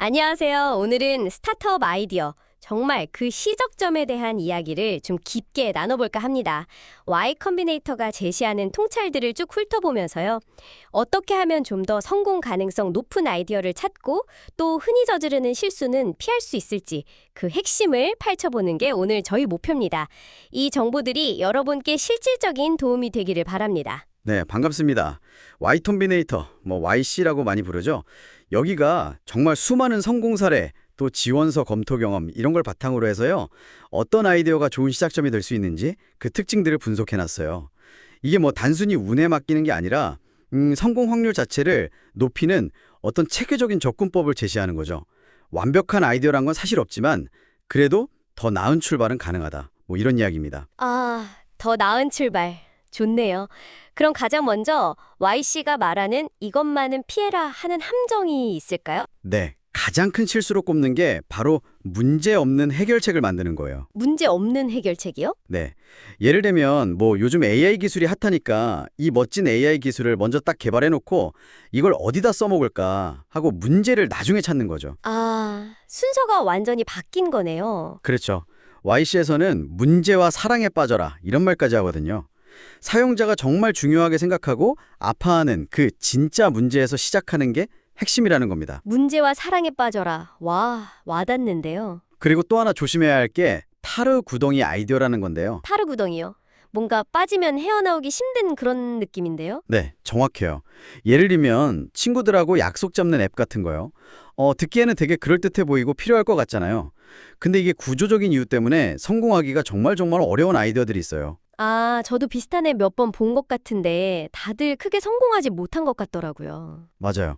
안녕하세요. 오늘은 스타트업 아이디어, 정말 그 시적점에 대한 이야기를 좀 깊게 나눠볼까 합니다. Y 컴비네이터가 제시하는 통찰들을 쭉 훑어보면서요. 어떻게 하면 좀 더 성공 가능성 높은 아이디어를 찾고 또 흔히 저지르는 실수는 피할 수 있을지 그 핵심을 파헤쳐보는 게 오늘 저희 목표입니다. 이 정보들이 여러분께 실질적인 도움이 되기를 바랍니다. 네, 반갑습니다. Y 콤비네이터, YC라고 많이 부르죠. 여기가 정말 수많은 성공 사례, 또 지원서 검토 경험 이런 걸 바탕으로 해서요. 어떤 아이디어가 좋은 시작점이 될 수 있는지 그 특징들을 분석해놨어요. 이게 단순히 운에 맡기는 게 아니라 성공 확률 자체를 높이는 어떤 체계적인 접근법을 제시하는 거죠. 완벽한 아이디어란 건 사실 없지만 그래도 더 나은 출발은 가능하다. 이런 이야기입니다. 아, 더 나은 출발. 좋네요. 그럼 가장 먼저 Y씨가 말하는 이것만은 피해라 하는 함정이 있을까요? 네, 가장 큰 실수로 꼽는 게 바로 문제 없는 해결책을 만드는 거예요. 문제 없는 해결책이요? 네, 예를 들면 요즘 AI 기술이 핫하니까 이 멋진 AI 기술을 먼저 딱 개발해놓고 이걸 어디다 써먹을까 하고 문제를 나중에 찾는 거죠. 아, 순서가 완전히 바뀐 거네요. 그렇죠. YC에서는 문제와 사랑에 빠져라 이런 말까지 하거든요. 사용자가 정말 중요하게 생각하고 아파하는 그 진짜 문제에서 시작하는 게 핵심이라는 겁니다. 문제와 사랑에 빠져라. 와, 와닿는데요. 그리고 또 하나 조심해야 할 게 타르 구덩이 아이디어라는 건데요. 타르구덩이요. 뭔가 빠지면 헤어나오기 힘든 그런 느낌인데요. 네, 정확해요. 예를 들면 친구들하고 약속 잡는 앱 같은 거요. 듣기에는 되게 그럴듯해 보이고 필요할 것 같잖아요. 근데 이게 구조적인 이유 때문에 성공하기가 정말 어려운 아이디어들이 있어요. 아, 저도 비슷한 애 몇 번 본 것 같은데 다들 크게 성공하지 못한 것 같더라고요. 맞아요.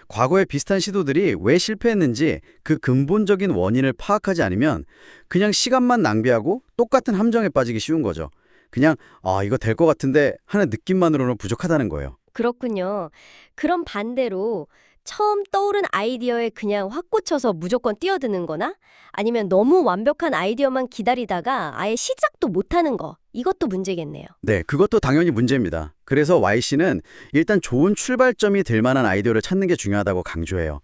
과거에 비슷한 시도들이 왜 실패했는지 그 근본적인 원인을 파악하지 않으면 그냥 시간만 낭비하고 똑같은 함정에 빠지기 쉬운 거죠. 그냥 이거 될 것 같은데 하는 느낌만으로는 부족하다는 거예요. 그렇군요. 그럼 반대로 처음 떠오른 아이디어에 그냥 확 꽂혀서 무조건 뛰어드는 거나 아니면 너무 완벽한 아이디어만 기다리다가 아예 시작도 못하는 거, 이것도 문제겠네요. 네, 그것도 당연히 문제입니다. 그래서 YC는 일단 좋은 출발점이 될 만한 아이디어를 찾는 게 중요하다고 강조해요.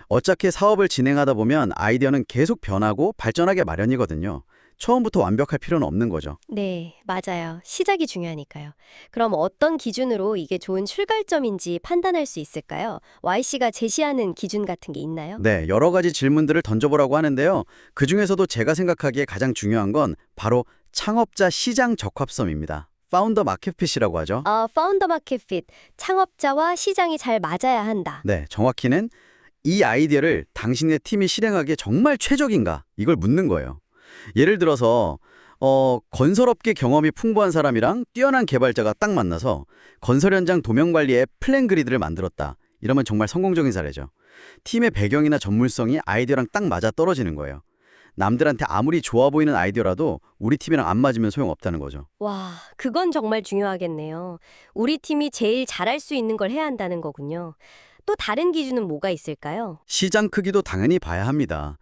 어차피 사업을 진행하다 보면 아이디어는 계속 변하고 발전하게 마련이거든요. 처음부터 완벽할 필요는 없는 거죠. 네, 맞아요. 시작이 중요하니까요. 그럼 어떤 기준으로 이게 좋은 출발점인지 판단할 수 있을까요? Y씨가 제시하는 기준 같은 게 있나요? 네, 여러 가지 질문들을 던져보라고 하는데요. 그중에서도 제가 생각하기에 가장 중요한 건 바로 창업자 시장 적합성입니다. 파운더 마켓핏이라고 하죠. 파운더 마켓 핏. 창업자와 시장이 잘 맞아야 한다. 네, 정확히는 이 아이디어를 당신의 팀이 실행하기에 정말 최적인가? 이걸 묻는 거예요. 예를 들어서 건설업계 경험이 풍부한 사람이랑 뛰어난 개발자가 딱 만나서 건설 현장 도면 관리 앱 플랜그리드를 만들었다. 이러면 정말 성공적인 사례죠. 팀의 배경이나 전문성이 아이디어랑 딱 맞아 떨어지는 거예요. 남들한테 아무리 좋아 보이는 아이디어라도 우리 팀이랑 안 맞으면 소용없다는 거죠. 와, 그건 정말 중요하겠네요. 우리 팀이 제일 잘할 수 있는 걸 해야 한다는 거군요. 또 다른 기준은 뭐가 있을까요? 시장 크기도 당연히 봐야 합니다.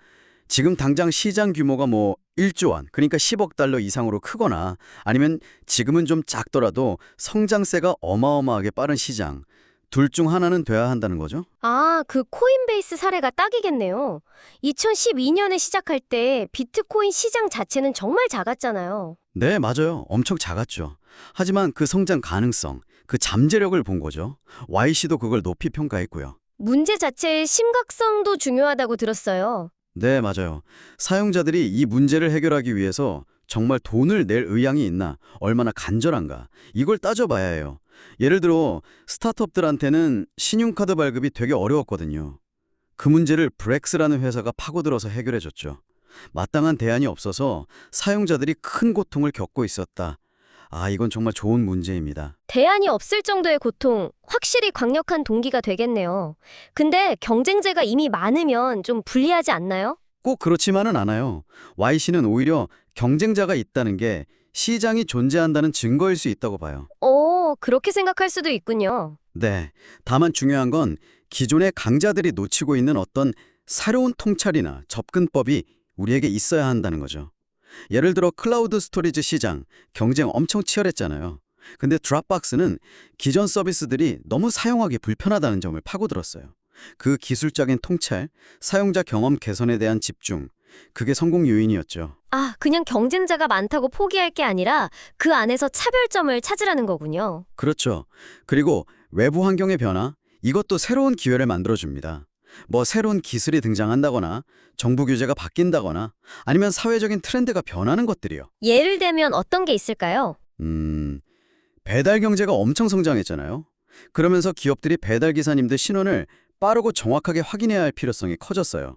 지금 당장 시장 규모가 1조 원, 그러니까 10억 달러 이상으로 크거나 아니면 지금은 좀 작더라도 성장세가 어마어마하게 빠른 시장, 둘 중 하나는 돼야 한다는 거죠. 아, 그 코인베이스 사례가 딱이겠네요. 2012년에 시작할 때 비트코인 시장 자체는 정말 작았잖아요. 네, 맞아요. 엄청 작았죠. 하지만 그 성장 가능성, 그 잠재력을 본 거죠. YC도 그걸 높이 평가했고요. 문제 자체의 심각성도 중요하다고 들었어요. 네, 맞아요. 사용자들이 이 문제를 해결하기 위해서 정말 돈을 낼 의향이 있나, 얼마나 간절한가, 이걸 따져봐야 해요. 예를 들어 스타트업들한테는 신용카드 발급이 되게 어려웠거든요. 그 문제를 브렉스라는 회사가 파고들어서 해결해줬죠. 마땅한 대안이 없어서 사용자들이 큰 고통을 겪고 있었다. 이건 정말 좋은 문제입니다. 대안이 없을 정도의 고통, 확실히 강력한 동기가 되겠네요. 근데 경쟁자가 이미 많으면 좀 불리하지 않나요? 꼭 그렇지만은 않아요. YC는 오히려 경쟁자가 있다는 게 시장이 존재한다는 증거일 수 있다고 봐요. 그렇게 생각할 수도 있군요. 네, 다만 중요한 건 기존의 강자들이 놓치고 있는 어떤 새로운 통찰이나 접근법이 우리에게 있어야 한다는 거죠. 예를 들어 클라우드 스토리지 시장, 경쟁 엄청 치열했잖아요. 근데 드롭박스는 기존 서비스들이 너무 사용하기 불편하다는 점을 파고들었어요. 그 기술적인 통찰, 사용자 경험 개선에 대한 집중, 그게 성공 요인이었죠. 아, 그냥 경쟁자가 많다고 포기할 게 아니라 그 안에서 차별점을 찾으라는 거군요. 그렇죠. 그리고 외부 환경의 변화, 이것도 새로운 기회를 만들어줍니다. 뭐 새로운 기술이 등장한다거나 정부 규제가 바뀐다거나 아니면 사회적인 트렌드가 변하는 것들이요. 예를 들면 어떤 게 있을까요? 배달 경제가 엄청 성장했잖아요. 그러면서 기업들이 배달 기사님들 신원을 빠르고 정확하게 확인해야 할 필요성이 커졌어요.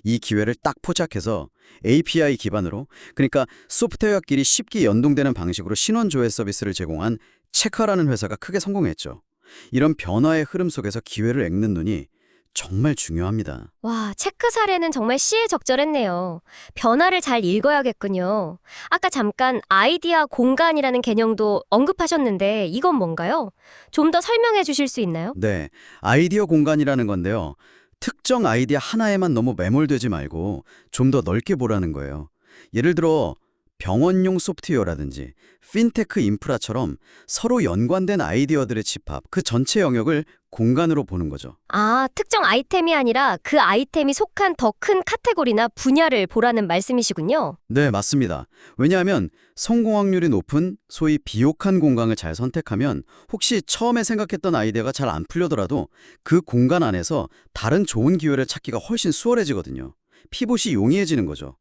이 기회를 딱 포착해서 API 기반으로, 그러니까 소프트웨어끼리 쉽게 연동되는 방식으로 신원 조회 서비스를 제공한 체카라는 회사가 크게 성공했죠. 이런 변화의 흐름 속에서 기회를 읽는 눈이 정말 중요합니다. 와, 체크 사례는 정말 시의적절했네요. 변화를 잘 읽어야겠군요. 아까 잠깐 아이디어 공간이라는 개념도 언급하셨는데 이건 뭔가요? 좀 더 설명해 주실 수 있나요? 네, 아이디어 공간이라는 건데요. 특정 아이디어 하나에만 너무 매몰되지 말고 좀 더 넓게 보라는 거예요. 예를 들어 병원용 소프트웨어라든지 핀테크 인프라처럼 서로 연관된 아이디어들의 집합, 그 전체 영역을 공간으로 보는 거죠. 아, 특정 아이템이 아니라 그 아이템이 속한 더 큰 카테고리나 분야를 보라는 말씀이시군요. 네, 맞습니다. 왜냐하면 성공 확률이 높은 소위 비옥한 공간을 잘 선택하면 혹시 처음에 생각했던 아이디어가 잘 안 풀려더라도 그 공간 안에서 다른 좋은 기회를 찾기가 훨씬 수월해지거든요. 피봇이 용이해지는 거죠.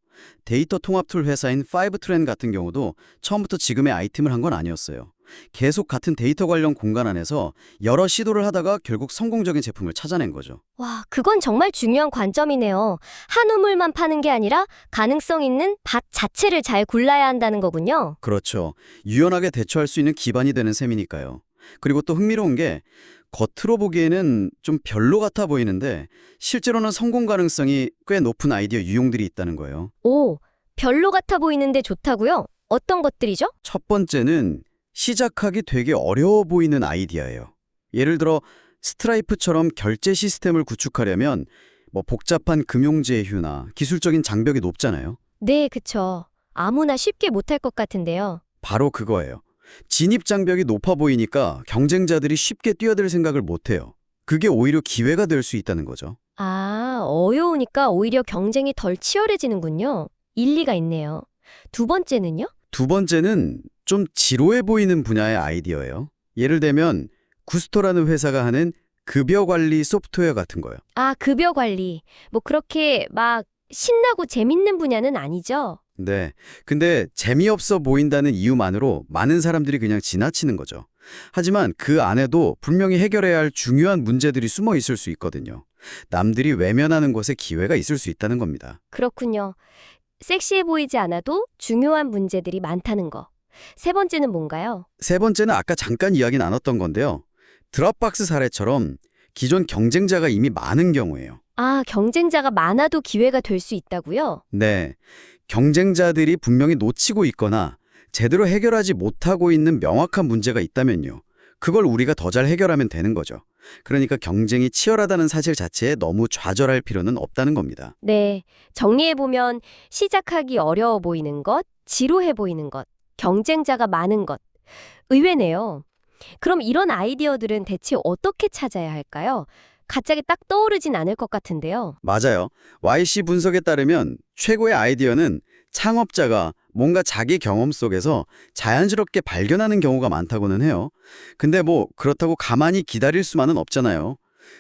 데이터 통합 툴 회사인 파이브트렌 같은 경우도 처음부터 지금의 아이템을 한 건 아니었어요. 계속 같은 데이터 관련 공간 안에서 여러 시도를 하다가 결국 성공적인 제품을 찾아낸 거죠. 와, 그건 정말 중요한 관점이네요. 한 우물만 파는 게 아니라 가능성 있는 밭 자체를 잘 골라야 한다는 거군요. 그렇죠. 유연하게 대처할 수 있는 기반이 되는 셈이니까요. 그리고 또 흥미로운 게 겉으로 보기에는 좀 별로 같아 보이는데 실제로는 성공 가능성이 꽤 높은 아이디어 유형들이 있다는 거예요. 오, 별로 같아 보이는데 좋다고요? 어떤 것들이죠? 첫 번째는 시작하기 되게 어려워 보이는 아이디어예요. 예를 들어 스트라이프처럼 결제 시스템을 구축하려면 뭐 복잡한 금융 제휴나 기술적인 장벽이 높잖아요. 네, 그쵸. 아무나 쉽게 못할 것 같은데요. 바로 그거예요. 진입 장벽이 높아 보이니까 경쟁자들이 쉽게 뛰어들 생각을 못해요. 그게 오히려 기회가 될 수 있다는 거죠. 아, 어려우니까 오히려 경쟁이 덜 치열해지는군요. 일리가 있네요. 두 번째는요? 두 번째는 좀 지루해 보이는 분야의 아이디어예요. 예를 들면 구스토라는 회사가 하는 급여 관리 소프트웨어 같은 거요. 아, 급여 관리. 뭐 그렇게 막 신나고 재밌는 분야는 아니죠? 네. 근데 재미없어 보인다는 이유만으로 많은 사람들이 그냥 지나치는 거죠. 하지만 그 안에도 분명히 해결해야 할 중요한 문제들이 숨어 있을 수 있거든요. 남들이 외면하는 것에 기회가 있을 수 있다는 겁니다. 그렇군요. 섹시해 보이지 않아도 중요한 문제들이 많다는 거. 세 번째는 뭔가요? 세 번째는 아까 잠깐 이야기 나눴던 건데요. 드롭박스 사례처럼 기존 경쟁자가 이미 많은 경우예요. 아, 경쟁자가 많아도 기회가 될 수 있다고요? 네. 경쟁자들이 분명히 놓치고 있거나 제대로 해결하지 못하고 있는 명확한 문제가 있다면요. 그걸 우리가 더 잘 해결하면 되는 거죠. 그러니까 경쟁이 치열하다는 사실 자체에 너무 좌절할 필요는 없다는 겁니다. 네, 정리해보면 시작하기 어려워 보이는 것, 지루해 보이는 것, 경쟁자가 많은 것. 의외네요. 그럼 이런 아이디어들은 대체 어떻게 찾아야 할까요? 갑자기 딱 떠오르진 않을 것 같은데요. 맞아요. YC 분석에 따르면 최고의 아이디어는 창업자가 뭔가 자기 경험 속에서 자연스럽게 발견하는 경우가 많다고는 해요. 근데 뭐 그렇다고 가만히 기다릴 수만은 없잖아요.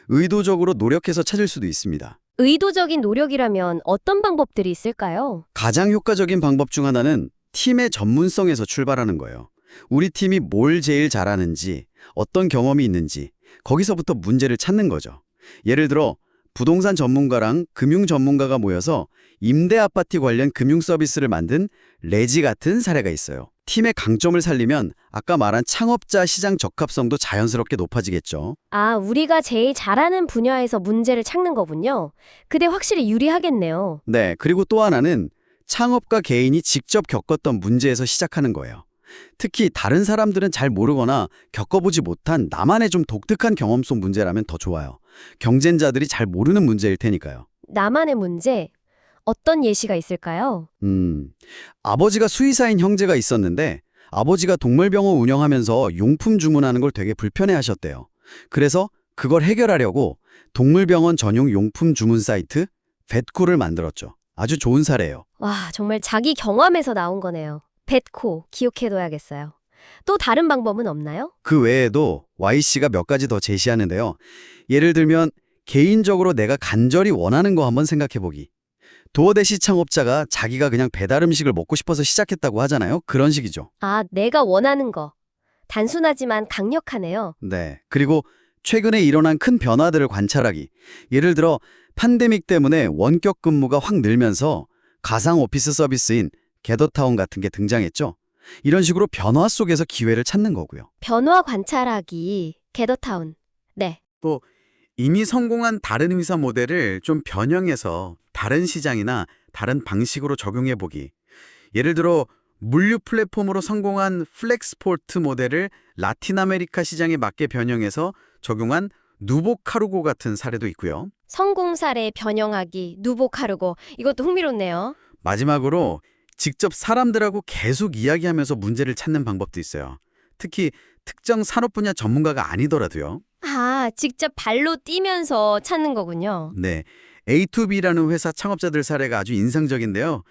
의도적으로 노력해서 찾을 수도 있습니다. 의도적인 노력이라면 어떤 방법들이 있을까요? 가장 효과적인 방법 중 하나는 팀의 전문성에서 출발하는 거예요. 우리 팀이 뭘 제일 잘하는지, 어떤 경험이 있는지 거기서부터 문제를 찾는 거죠. 예를 들어 부동산 전문가랑 금융 전문가가 모여서 임대 아파트 관련 금융 서비스를 만든 레지 같은 사례가 있어요. 팀의 강점을 살리면 아까 말한 창업자 시장 적합성도 자연스럽게 높아지겠죠. 아, 우리가 제일 잘하는 분야에서 문제를 찾는 거군요. 그게 확실히 유리하겠네요. 네, 그리고 또 하나는 창업가 개인이 직접 겪었던 문제에서 시작하는 거예요. 특히 다른 사람들은 잘 모르거나 겪어보지 못한 나만의 좀 독특한 경험 속 문제라면 더 좋아요. 경쟁자들이 잘 모르는 문제일 테니까요. 나만의 문제, 어떤 예시가 있을까요? 아버지가 수의사인 형제가 있었는데 아버지가 동물병원 운영하면서 용품 주문하는 걸 되게 불편해하셨대요. 그래서 그걸 해결하려고 동물병원 전용 용품 주문 사이트 벳코를 만들었죠. 아주 좋은 사례예요. 와, 정말 자기 경험에서 나온 거네요. 벳코 기억해둬야겠어요. 또 다른 방법은 없나요? 그 외에도 Y씨가 몇 가지 더 제시하는데요. 예를 들면 개인적으로 내가 간절히 원하는 거 한번 생각해보기. 도어대시 창업자가 자기가 그냥 배달 음식을 먹고 싶어서 시작했다고 하잖아요. 그런 식이죠. 아, 내가 원하는 거. 단순하지만 강력하네요. 네. 그리고 최근에 일어난 큰 변화들을 관찰하기. 예를 들어 팬데믹 때문에 원격 근무가 확 늘면서 가상 오피스 서비스인 게더타운 같은 게 등장했죠. 이런 식으로 변화 속에서 기회를 찾는 거고요. 변화 관찰하기, 게더타운. 네. 또 이미 성공한 다른 회사 모델을 좀 변형해서 다른 시장이나 다른 방식으로 적용해 보기. 예를 들어 물류 플랫폼으로 성공한 플렉스포트 모델을 라틴 아메리카 시장에 맞게 변형해서 적용한 누보카르고 같은 사례도 있고요. 성공 사례 변형하기, 누보 카르고. 이것도 흥미롭네요. 마지막으로 직접 사람들하고 계속 이야기하면서 문제를 찾는 방법도 있어요. 특히 특정 산업 분야 전문가가 아니더라도요. 아, 직접 발로 뛰면서 찾는 거군요. 네, A2B라는 회사 창업자들 사례가 아주 인상적인데요.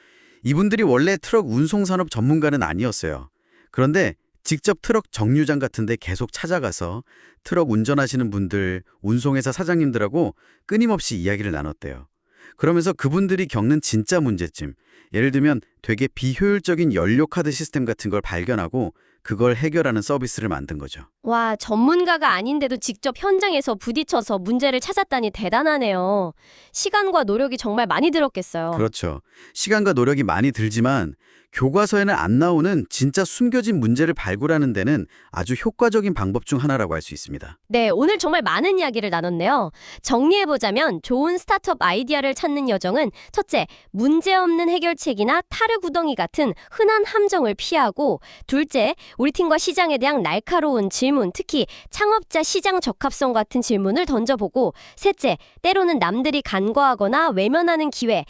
이분들이 원래 트럭 운송산업 전문가는 아니었어요. 그런데 직접 트럭 정류장 같은 데 계속 찾아가서 트럭 운전하시는 분들, 운송회사 사장님들하고 끊임없이 이야기를 나눴대요. 그러면서 그분들이 겪는 진짜 문제점, 예를 들면 되게 비효율적인 연료 카드 시스템 같은 걸 발견하고 그걸 해결하는 서비스를 만든 거죠. 와, 전문가가 아닌데도 직접 현장에서 부딪혀서 문제를 찾았다니 대단하네요. 시간과 노력이 정말 많이 들었겠어요. 그렇죠. 시간과 노력이 많이 들지만 교과서에는 안 나오는 진짜 숨겨진 문제를 발굴하는 데는 아주 효과적인 방법 중 하나라고 할 수 있습니다. 네, 오늘 정말 많은 이야기를 나눴네요. 정리해보자면 좋은 스타트업 아이디어를 찾는 여정은 첫째, 문제없는 해결책이나 타르구덩이 같은 흔한 함정을 피하고 둘째, 우리 팀과 시장에 대한 날카로운 질문, 특히 창업자 시장 적합성 같은 질문을 던져보고 셋째, 때로는 남들이 간과하거나 외면하는 기회,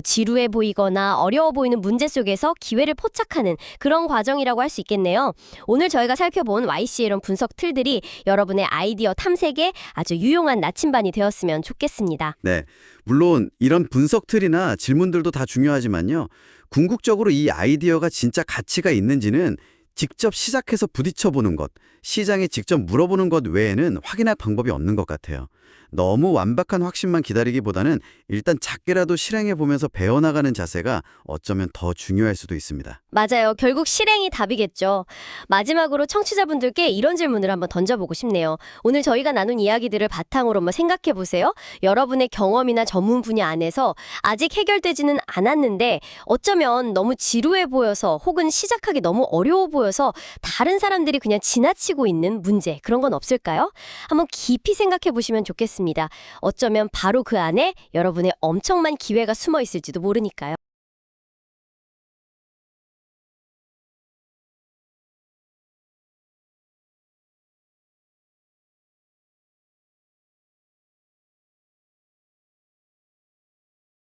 지루해 보이거나 어려워 보이는 문제 속에서 기회를 포착하는 그런 과정이라고 할 수 있겠네요. 오늘 저희가 살펴본 YC의 이런 분석 틀들이 여러분의 아이디어 탐색에 아주 유용한 나침반이 되었으면 좋겠습니다. 네, 물론 이런 분석 틀이나 질문들도 다 중요하지만요. 궁극적으로 이 아이디어가 진짜 가치가 있는지는 직접 시작해서 부딪혀보는 것, 시장에 직접 물어보는 것 외에는 확인할 방법이 없는 것 같아요. 너무 완벽한 확신만 기다리기보다는 일단 작게라도 실행해보면서 배워나가는 자세가 어쩌면 더 중요할 수도 있습니다. 맞아요. 결국 실행이 답이겠죠. 마지막으로 청취자분들께 이런 질문을 한번 던져보고 싶네요. 오늘 저희가 나눈 이야기들을 바탕으로 한번 생각해보세요. 여러분의 경험이나 전문 분야 안에서 아직 해결되지는 않았는데 어쩌면 너무 지루해 보여서 혹은 시작하기 너무 어려워 보여서 다른 사람들이 그냥 지나치고 있는 문제, 그런 건 없을까요? 한번 깊이 생각해보시면 좋겠습니다. 어쩌면 바로 그 안에 여러분의 엄청난 기회가 숨어 있을지도 모르니까요.